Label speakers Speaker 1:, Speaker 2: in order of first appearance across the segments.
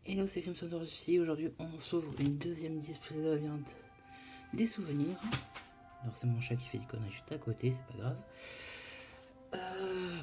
Speaker 1: Hello, c'est Film Sonore ici. Aujourd'hui, on s'ouvre une deuxième display de la viande des souvenirs. Alors, c'est mon chat qui fait du conneries juste à côté, c'est pas grave.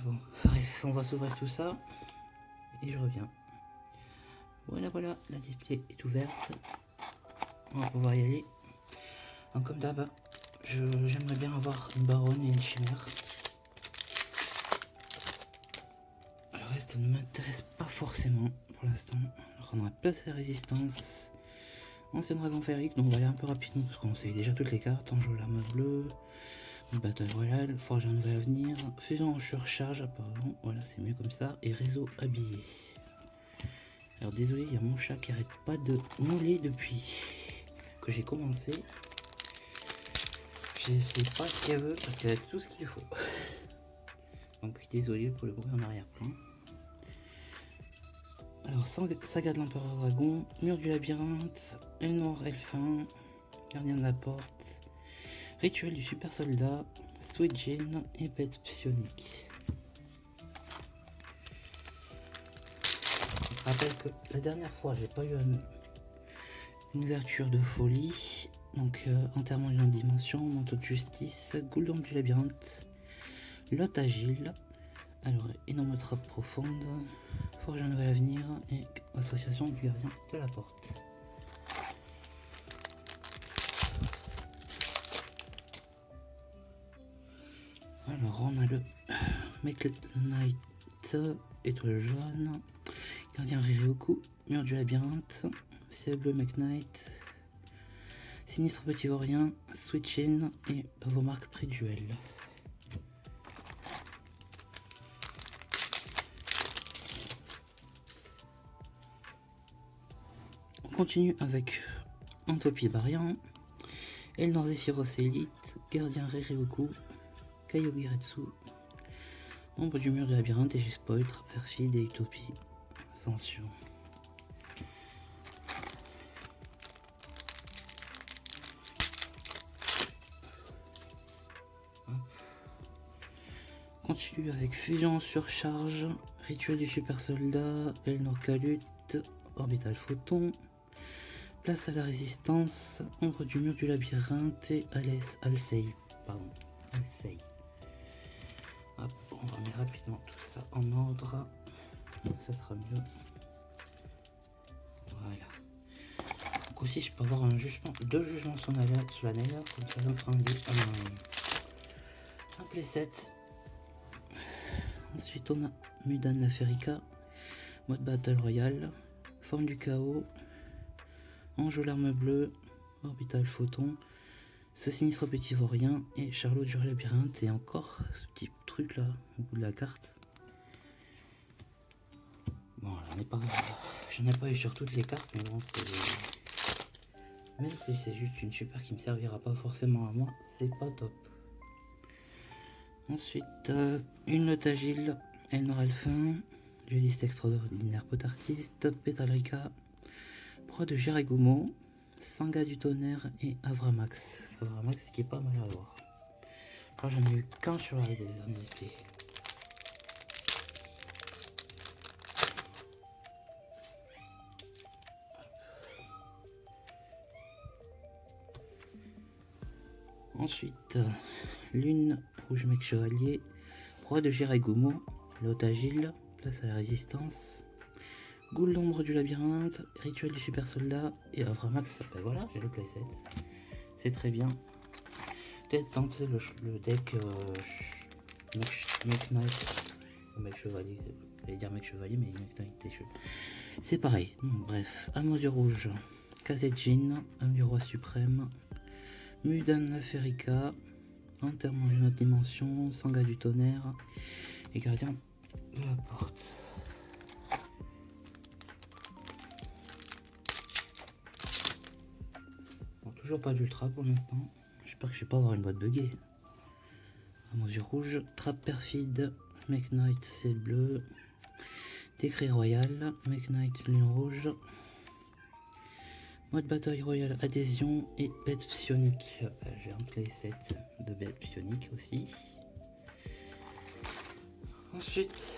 Speaker 1: Bon, bref, on va s'ouvrir tout ça et je reviens. Voilà, la display est ouverte. On va pouvoir y aller. Donc, comme d'hab, j'aimerais bien avoir une baronne et une chimère. Le reste ne m'intéresse pas forcément pour l'instant. Alors, on a place à résistance. Ancien dragon féerique, donc on va aller un peu rapidement parce qu'on sait déjà toutes les cartes. Enjeu lame bleue, Battle Royale, Forge un nouvel avenir, Fusion en surcharge apparemment, voilà c'est mieux comme ça, et réseau habillé. Alors désolé, il y a mon chat qui arrête pas de mouler depuis que j'ai commencé. Je sais pas ce qu'elle veut parce qu'elle a tout ce qu'il faut. Donc désolé pour le bruit en arrière-plan. Alors saga de l'empereur dragon, mur du labyrinthe, Elnor Elfin, gardien de la porte, rituel du super soldat, Sweet Jane et bête psionique. Je rappelle que la dernière fois j'ai pas eu une ouverture de folie. Donc enterrement d'une dimension, manteau de justice, Gouldon du labyrinthe, Lot agile, alors énorme trappe profonde, Forge un nouvel avenir et association du gardien de la porte. Alors on a le Make Knight, étoile jaune, gardien Ririoku, mur du labyrinthe, ciel bleu Make Knight, sinistre petit vaurien, Switch in et vos marques pré-duel. On continue avec Entopie variant, Elnor Zephyros Elite, gardien Ririoku, Kaiogiretsu, membre du mur du labyrinthe et j'ai spoil, perfide et utopie. Ascension. Continue avec Fusion en surcharge, Rituel du super soldat, Elnor Kalut, Orbital Photon, place à la résistance, ombre du mur du labyrinthe et Alcei. Alcei. Hop, on va mettre rapidement tout ça en ordre, ça sera mieux. Voilà. Donc aussi je peux avoir un jugement, deux jugements solennels, comme ça me fera un playset. Ensuite on a Mudan la Ferica, mode Battle Royale, forme du chaos, Enjeu l'arme bleue, Orbital Photon, ce sinistre petit vaurien et Charlot du labyrinthe et encore ce petit truc là au bout de la carte. Bon j'en ai pas eu sur toutes les cartes mais bon même si c'est juste une super qui me servira pas forcément à moi, c'est pas top. Ensuite, une note agile, Elnor Elfin, dueliste extraordinaire potartiste, Petalrica, proie de Jerigomo, Sanga du tonnerre et Avramax. Avramax qui est pas mal à voir. Alors j'en ai eu qu'un sur la display. Ensuite, lune rouge mec chevalier, proie de Jerigomo, lot agile, place à la résistance, Goule l'ombre du labyrinthe, rituel du super soldat et Avramax. Ben voilà, j'ai le playset. C'est très bien. Peut-être tenter le deck Mech Knight, mec chevalier. J'allais dire mec chevalier, mais Mech Knight c'est pareil. Bref, Amour du rouge, Kazejin, homme du roi suprême, Mudan la Ferica, enterrement d'une autre dimension, Sanga du tonnerre et gardien de la porte. Bon, toujours pas d'ultra pour l'instant. J'espère que je vais pas avoir une boîte buggée. Amour du rouge, trappe perfide, Make Knight ciel bleu, décret royal, Make Knight lune rouge, mode bataille royale adhésion et bête psionique. J'ai un playset de bête psionique aussi. Ensuite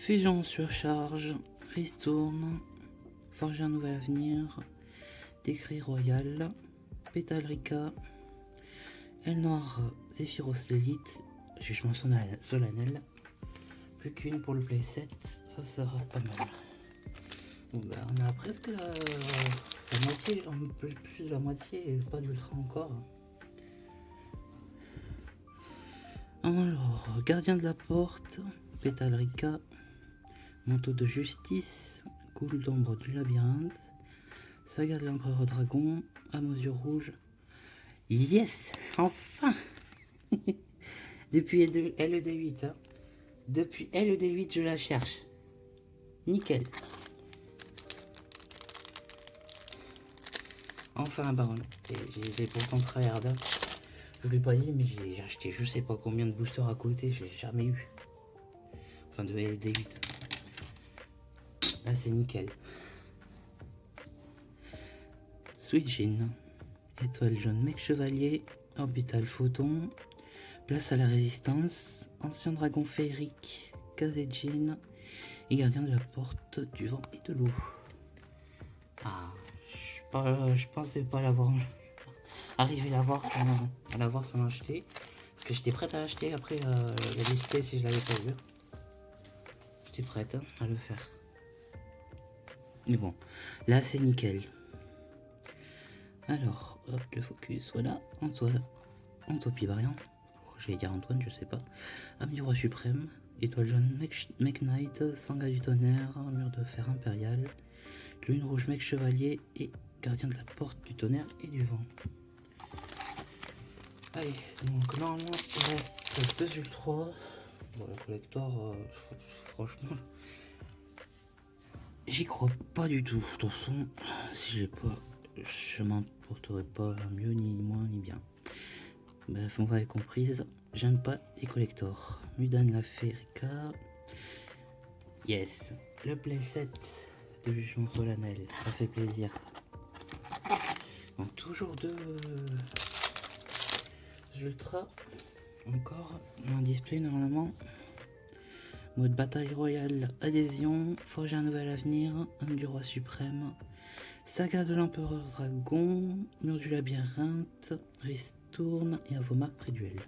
Speaker 1: Fusion surcharge, ristourne, forger un nouvel avenir, décret royal, pétalrica, aile noire, Zephyros l'élite, jugement solennel, plus qu'une pour le playset, ça sera pas mal. Bon, bah, on a presque la moitié, un peu plus de la moitié et pas d'ultra encore. Alors, gardien de la porte, pétalrica, manteau de justice, coule d'ombre du labyrinthe, saga de l'empereur dragon, à mesure rouge. Yes, enfin. Depuis LED8, hein. Depuis LED8 je la cherche. Nickel. Enfin un baron. J'ai pourtant tryhard. Je l'ai pas dit, mais j'ai acheté je sais pas combien de boosters à côté, j'ai jamais eu. Enfin de LED8. Là c'est nickel. Switchin. Étoile jaune mec chevalier. Orbital photon. Place à la résistance. Ancien dragon féerique. Kazejin. Et gardien de la porte du vent et de l'eau. Ah, je pensais pas l'avoir. Arriver à l'avoir sans l'acheter. Parce que j'étais prête à l'acheter après la display si je l'avais pas vu. J'étais prête hein, à le faire. Mais bon, là c'est nickel. Alors, hop, le focus, voilà. Antoine, Antopie variant. J'allais dire Antoine, je sais pas. Âme du roi suprême. Étoile jaune mec knight. Sangha du tonnerre. Mur de fer impérial. Lune rouge mec chevalier. Et gardien de la porte du tonnerre et du vent. Allez, donc normalement il reste 2 ultras. Bon, le collector, franchement, j'y crois pas du tout. De toute façon, si j'ai pas, je m'en porterai pas mieux, ni moins, ni bien. Bref, on va être comprise, j'aime pas les collectors. Mudan la Férica. Yes, le playset de jugement solennel, ça fait plaisir. Donc, toujours deux ultra. Encore un display normalement. Mode bataille royale, adhésion, forger un nouvel avenir, âme du roi suprême, saga de l'empereur dragon, mur du labyrinthe, ristourne et à vos marques pré-duel.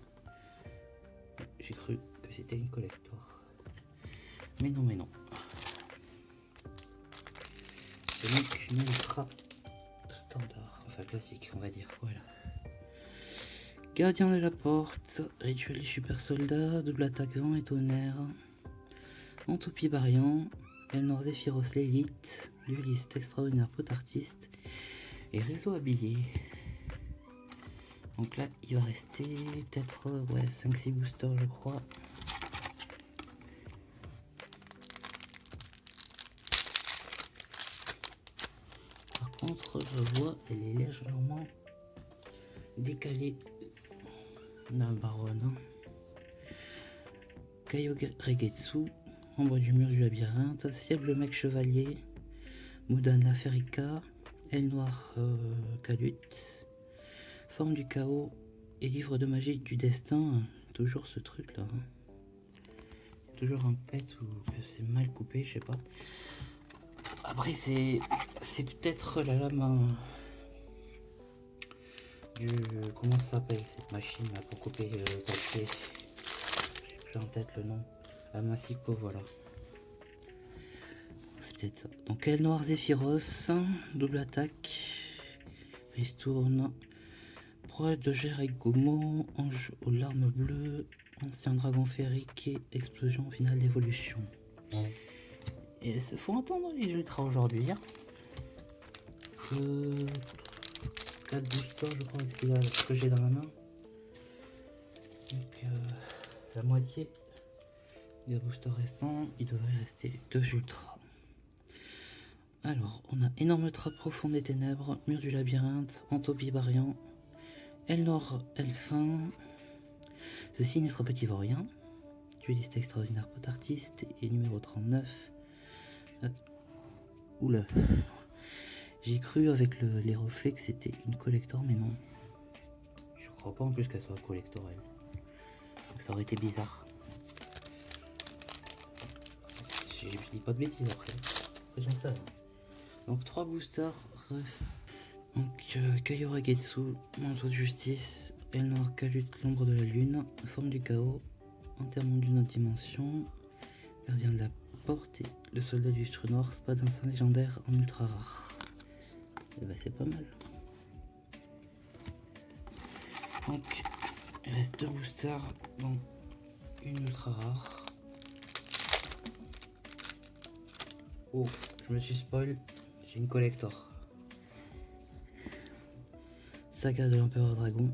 Speaker 1: J'ai cru que c'était une collector. Mais non, mais non. C'est donc une ultra standard, enfin classique on va dire, voilà. Gardien de la porte, rituel du super soldat, double attaque vent et tonnerre, Antopie variant, Elnor Zephyros l'élite, dueliste extraordinaire pot artiste et réseau habillé. Donc là il va rester peut-être ouais, 5-6 boosters je crois. Par contre je vois elle est légèrement décalée. La baronne. Kaio Regetsu, ombre du mur du labyrinthe, ciel bleu mec chevalier, Mudan la Férica, aile noire Calut, forme du chaos et livre de magie du destin. Toujours ce truc là. Toujours un pet ou que c'est mal coupé, je sais pas. Après c'est peut-être la lame du comment ça s'appelle cette machine là pour couper le papier. J'ai en tête le nom. Amasico, voilà. C'est peut-être ça. Donc aile noire Zephyros, double attaque, ristourne, proie de Geregomo, ange aux larmes bleues, ancien dragon féerique et explosion finale d'évolution. Et il se faut entendre les ultras aujourd'hui. Hein. 4 boosters je crois ce que j'ai dans la main. Donc la moitié des boosters restants, il devrait rester 2 ultras. Alors, on a énorme trappe profonde des ténèbres, mur du labyrinthe, Antopie variant, Elnor Elfin, ce sinistre petit vaurien, dueliste extraordinaire pot artiste et numéro 39. Oula, j'ai cru avec les reflets que c'était une collector, mais non. Je crois pas en plus qu'elle soit collector elle. Donc ça aurait été bizarre. je dis pas de bêtises après j'en sais rien. Donc 3 boosters restent. Donc Kaiora Getsu, manteau de justice, Elnor Kalut, l'ombre de la lune, forme du chaos, enterrement d'une autre dimension, gardien de la porte et le soldat du lustre noir, spadin légendaire en ultra rare. Et bah c'est pas mal. Donc il reste 2 boosters, dont une ultra rare. Oh, je me suis spoil, j'ai une collector. Saga de l'Empereur Dragon,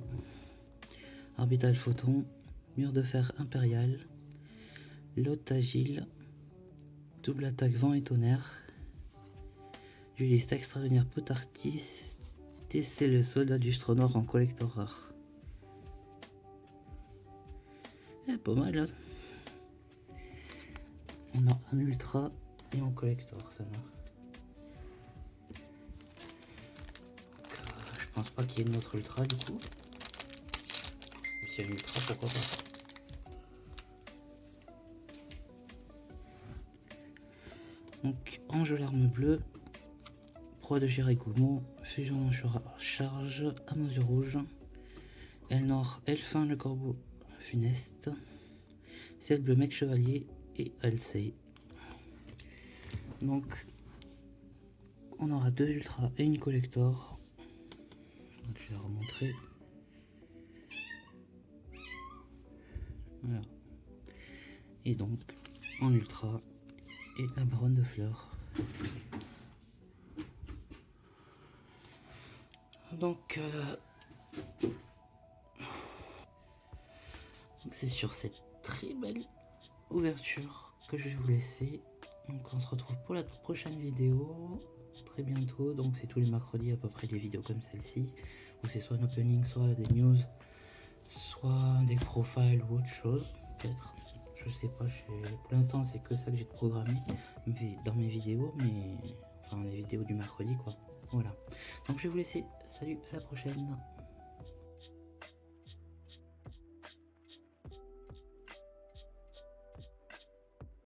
Speaker 1: Orbital Photon, Mur de Fer Impérial, Lot Agile, Double Attaque Vent et Tonnerre, du liste extraordinaire Potartis, TC le soldat du Stronor en collector rare. Pas mal hein. On a un ultra et un collector, ça va. Je pense pas qu'il y ait une autre ultra du coup. Mais s'il y a une ultra, pourquoi pas. Donc Ange l'arme bleue, Proie de Shirakumo, Fusion en charge, à mesure rouge, Elnor, Elfin le corbeau funeste, Ciel bleu mec chevalier et Alcei. Donc on aura 2 ultras et une collector. Donc, je vais la remontrer. Voilà. Et donc en ultra et la baronne de fleurs. Donc c'est sur cette très belle ouverture que je vais vous laisser. Donc on se retrouve pour la prochaine vidéo très bientôt. Donc c'est tous les mercredis à peu près des vidéos comme celle-ci, où c'est soit un opening, soit des news, soit des profiles ou autre chose peut-être. Je sais pas, pour l'instant c'est que ça que j'ai programmé dans mes vidéos, mais enfin les vidéos du mercredi quoi. Voilà. Donc je vais vous laisser. Salut, à la prochaine.